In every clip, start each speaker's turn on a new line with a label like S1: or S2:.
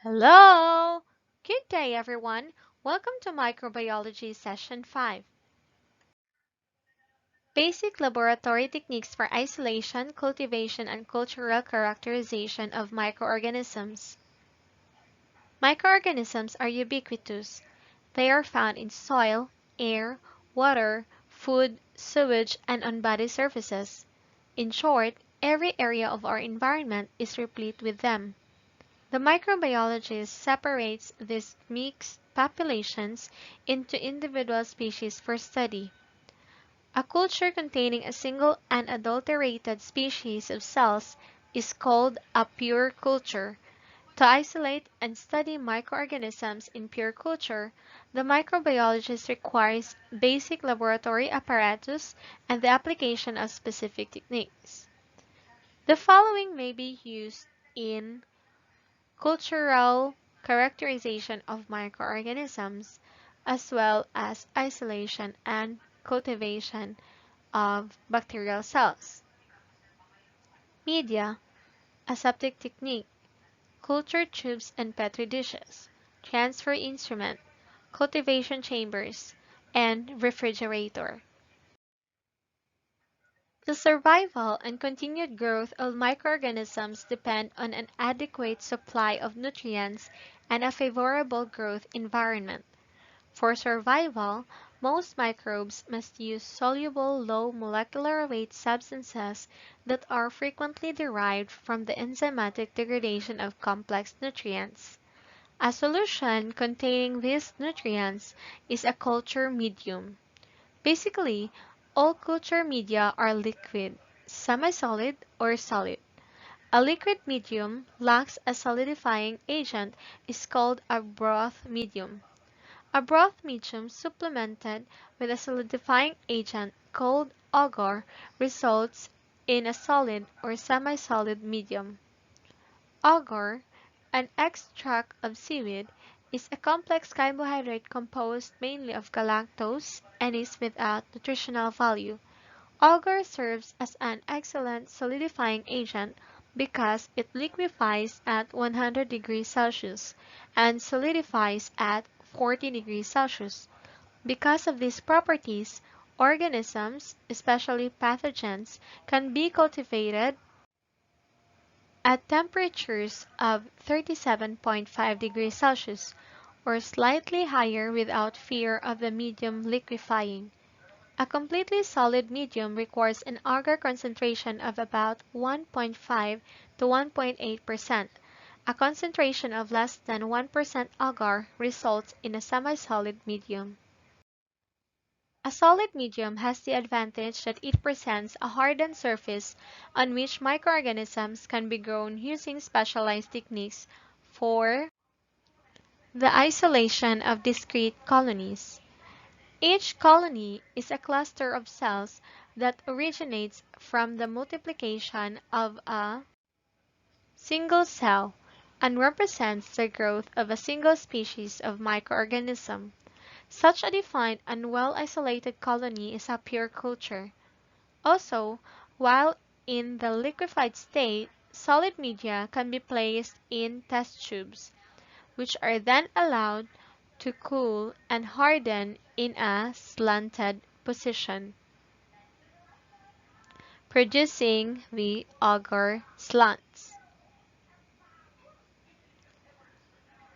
S1: Hello! Good day, everyone. Welcome to Microbiology Session 5. Basic Laboratory Techniques for Isolation, Cultivation, and Cultural Characterization of Microorganisms. Microorganisms are ubiquitous. They are found in soil, air, water, food, sewage, and on body surfaces. In short, every area of our environment is replete with them. The microbiologist separates these mixed populations into individual species for study. A culture containing a single unadulterated species of cells is called a pure culture. To isolate and study microorganisms in pure culture, the microbiologist requires basic laboratory apparatus and the application of specific techniques. The following may be used in cultural characterization of microorganisms, as well as isolation and cultivation of bacterial cells. Media, aseptic technique, culture tubes and petri dishes, transfer instrument, cultivation chambers, and refrigerator. The survival and continued growth of microorganisms depend on an adequate supply of nutrients and a favorable growth environment. For survival, most microbes must use soluble low molecular weight substances that are frequently derived from the enzymatic degradation of complex nutrients. A solution containing these nutrients is a culture medium. Basically, all culture media are liquid, semi-solid, or solid. A liquid medium lacks a solidifying agent is called a broth medium. A broth medium supplemented with a solidifying agent called agar results in a solid or semi-solid medium. Agar, an extract of seaweed, is a complex carbohydrate composed mainly of galactose and is without nutritional value. Agar serves as an excellent solidifying agent because it liquefies at 100 degrees Celsius and solidifies at 40 degrees Celsius. Because of these properties, organisms, especially pathogens, can be cultivated at temperatures of 37.5 degrees Celsius or slightly higher without fear of the medium liquefying. A completely solid medium requires an agar concentration of about 1.5 to 1.8%. A concentration of less than 1% agar results in a semi-solid medium. A solid medium has the advantage that it presents a hardened surface on which microorganisms can be grown using specialized techniques for the isolation of discrete colonies. Each colony is a cluster of cells that originates from the multiplication of a single cell and represents the growth of a single species of microorganism. Such a defined and well-isolated colony is a pure culture. Also, while in the liquefied state, solid media can be placed in test tubes, which are then allowed to cool and harden in a slanted position, producing the agar slants.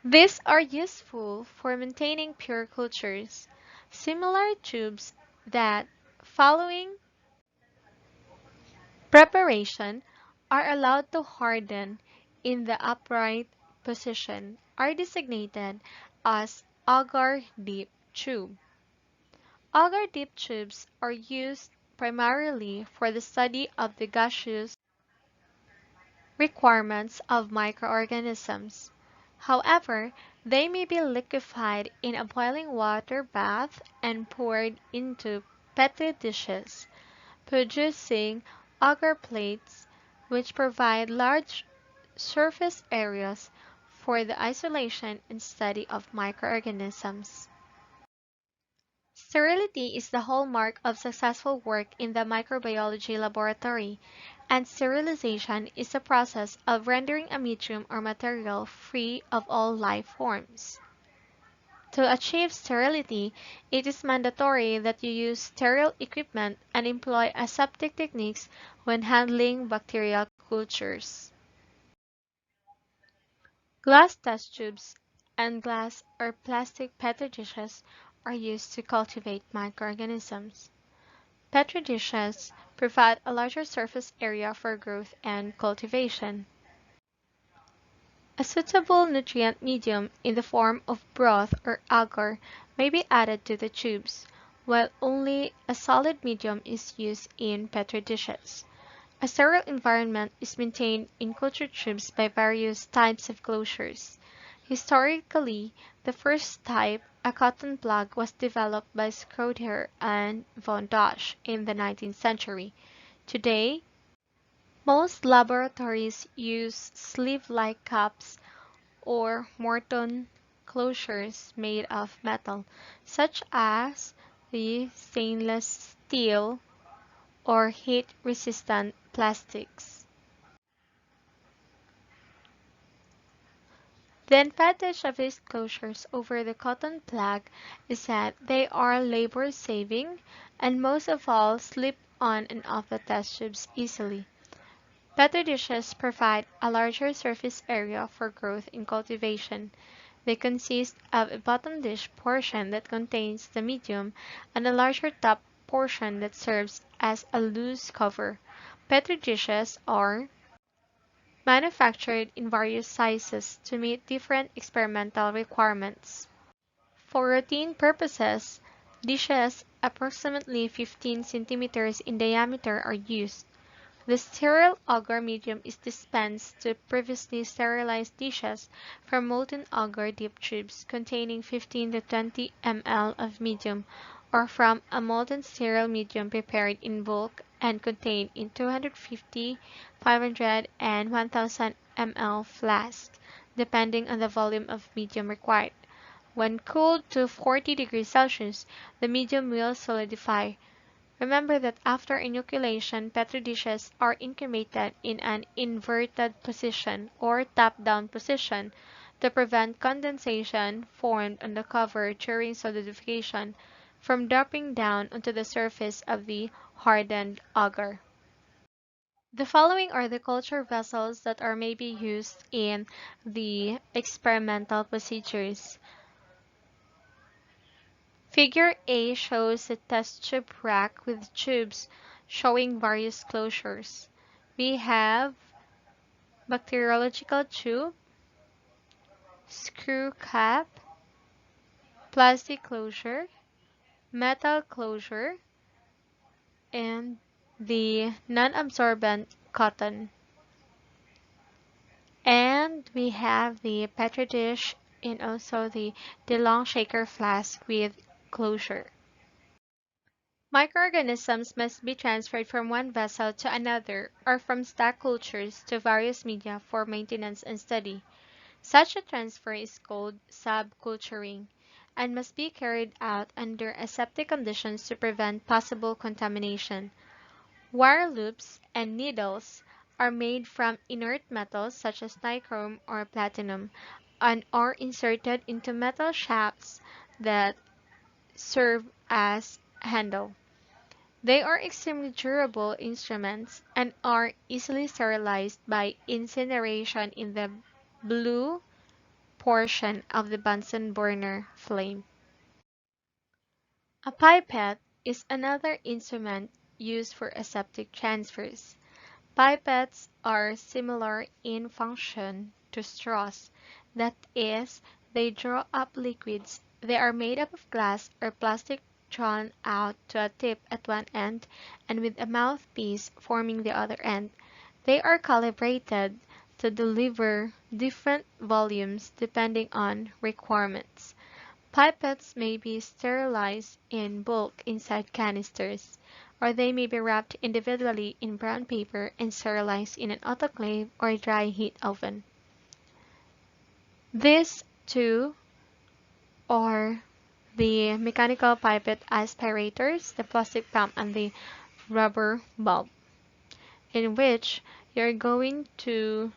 S1: These are useful for maintaining pure cultures. Similar tubes that, following preparation, are allowed to harden in the upright position are designated as agar deep tube. Agar deep tubes are used primarily for the study of the gaseous requirements of microorganisms. However, they may be liquefied in a boiling water bath and poured into petri dishes, producing agar plates which provide large surface areas for the isolation and study of microorganisms. Sterility is the hallmark of successful work in the microbiology laboratory, and sterilization is the process of rendering a medium or material free of all life forms. To achieve sterility, it is mandatory that you use sterile equipment and employ aseptic techniques when handling bacterial cultures. Glass test tubes and glass or plastic petri dishes are used to cultivate microorganisms. Petri dishes provide a larger surface area for growth and cultivation. A suitable nutrient medium in the form of broth or agar may be added to the tubes, while only a solid medium is used in petri dishes. A sterile environment is maintained in culture tubes by various types of closures. Historically, the first type, a cotton plug, was developed by Schroeder and von Dutch in the 19th century. Today, most laboratories use sleeve-like cups or Morton closures made of metal, such as the stainless steel or heat-resistant plastics. The advantage of these closures over the cotton plug is that they are labor-saving and most of all slip on and off the test tubes easily. Petri dishes provide a larger surface area for growth and cultivation. They consist of a bottom dish portion that contains the medium and a larger top portion that serves as a loose cover. Petri dishes are manufactured in various sizes to meet different experimental requirements. For routine purposes, dishes approximately 15 centimeters in diameter are used. The sterile agar medium is dispensed to previously sterilized dishes from molten agar dip tubes containing 15 to 20 ml of medium, or from a molten sterile medium prepared in bulk and contained in 250, 500, and 1000 ml flasks, depending on the volume of medium required. When cooled to 40 degrees Celsius, the medium will solidify. Remember that after inoculation, petri dishes are incubated in an inverted position or top-down position to prevent condensation formed on the cover during solidification from dropping down onto the surface of the hardened agar. The following are the culture vessels that are may be used in the experimental procedures. Figure A shows a test tube rack with tubes showing various closures. We have bacteriological tube, screw cap, plastic closure, metal closure, and the non-absorbent cotton. And we have the petri dish and also the long shaker flask with closure. Microorganisms must be transferred from one vessel to another or from stack cultures to various media for maintenance and study. Such a transfer is called subculturing and must be carried out under aseptic conditions to prevent possible contamination. Wire loops and needles are made from inert metals such as nichrome or platinum and are inserted into metal shafts that serve as handle. They are extremely durable instruments and are easily sterilized by incineration in the blue portion of the Bunsen burner flame. A pipette is another instrument used for aseptic transfers. Pipettes are similar in function to straws. That is, they draw up liquids. They are made up of glass or plastic drawn out to a tip at one end and with a mouthpiece forming the other end. They are calibrated to deliver different volumes depending on requirements. Pipettes may be sterilized in bulk inside canisters, or they may be wrapped individually in brown paper and sterilized in an autoclave or dry heat oven. These two are the mechanical pipette aspirators, the plastic pump, and the rubber bulb, in which you're going to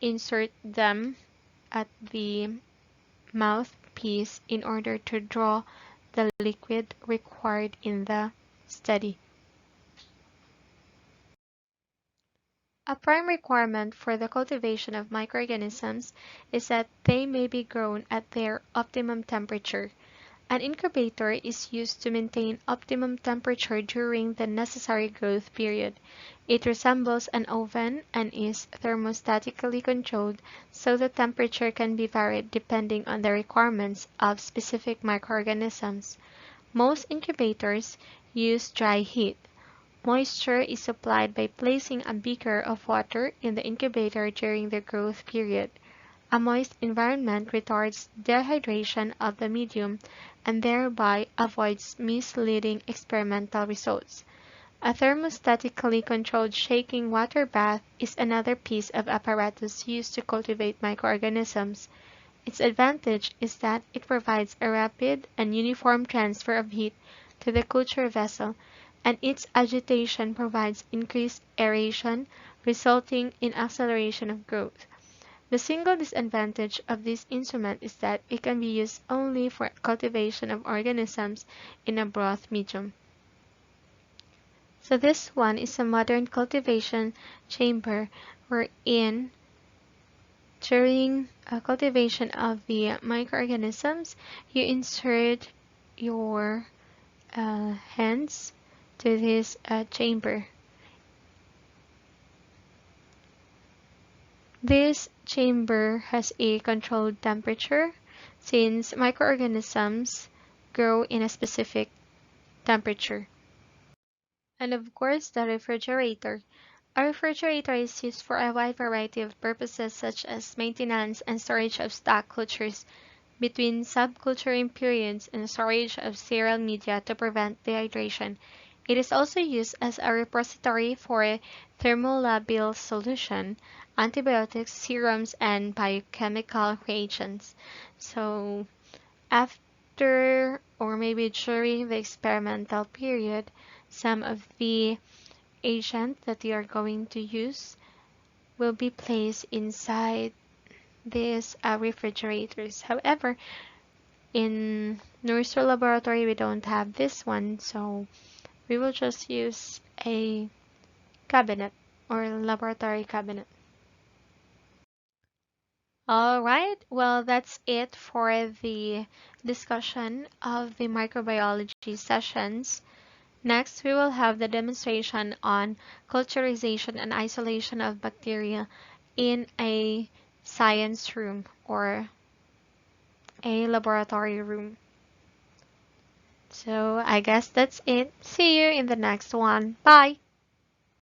S1: insert them at the mouthpiece in order to draw the liquid required in the study. A prime requirement for the cultivation of microorganisms is that they may be grown at their optimum temperature. An incubator is used to maintain optimum temperature during the necessary growth period. It resembles an oven and is thermostatically controlled, so the temperature can be varied depending on the requirements of specific microorganisms. Most incubators use dry heat. Moisture is supplied by placing a beaker of water in the incubator during the growth period. A moist environment retards dehydration of the medium and thereby avoids misleading experimental results. A thermostatically controlled shaking water bath is another piece of apparatus used to cultivate microorganisms. Its advantage is that it provides a rapid and uniform transfer of heat to the culture vessel, and its agitation provides increased aeration, resulting in acceleration of growth. The single disadvantage of this instrument is that it can be used only for cultivation of organisms in a broth medium. So this one is a modern cultivation chamber wherein during cultivation of the microorganisms, you insert your hands to this chamber. This chamber has a controlled temperature since microorganisms grow in a specific temperature. And of course, the refrigerator. A refrigerator is used for a wide variety of purposes such as maintenance and storage of stock cultures between subculturing periods and storage of sterile media to prevent dehydration. It is also used as a repository for thermolabile solution, antibiotics, serums, and biochemical reagents. So after or maybe during the experimental period, some of the agent that you are going to use will be placed inside these refrigerators. However, in nursery laboratory, we don't have this one, so we will just use a cabinet or laboratory cabinet. Alright, well, that's it for the discussion of the microbiology sessions. Next, we will have the demonstration on culturization and isolation of bacteria in a science room or a laboratory room. So I guess that's it. See you in the next one. Bye!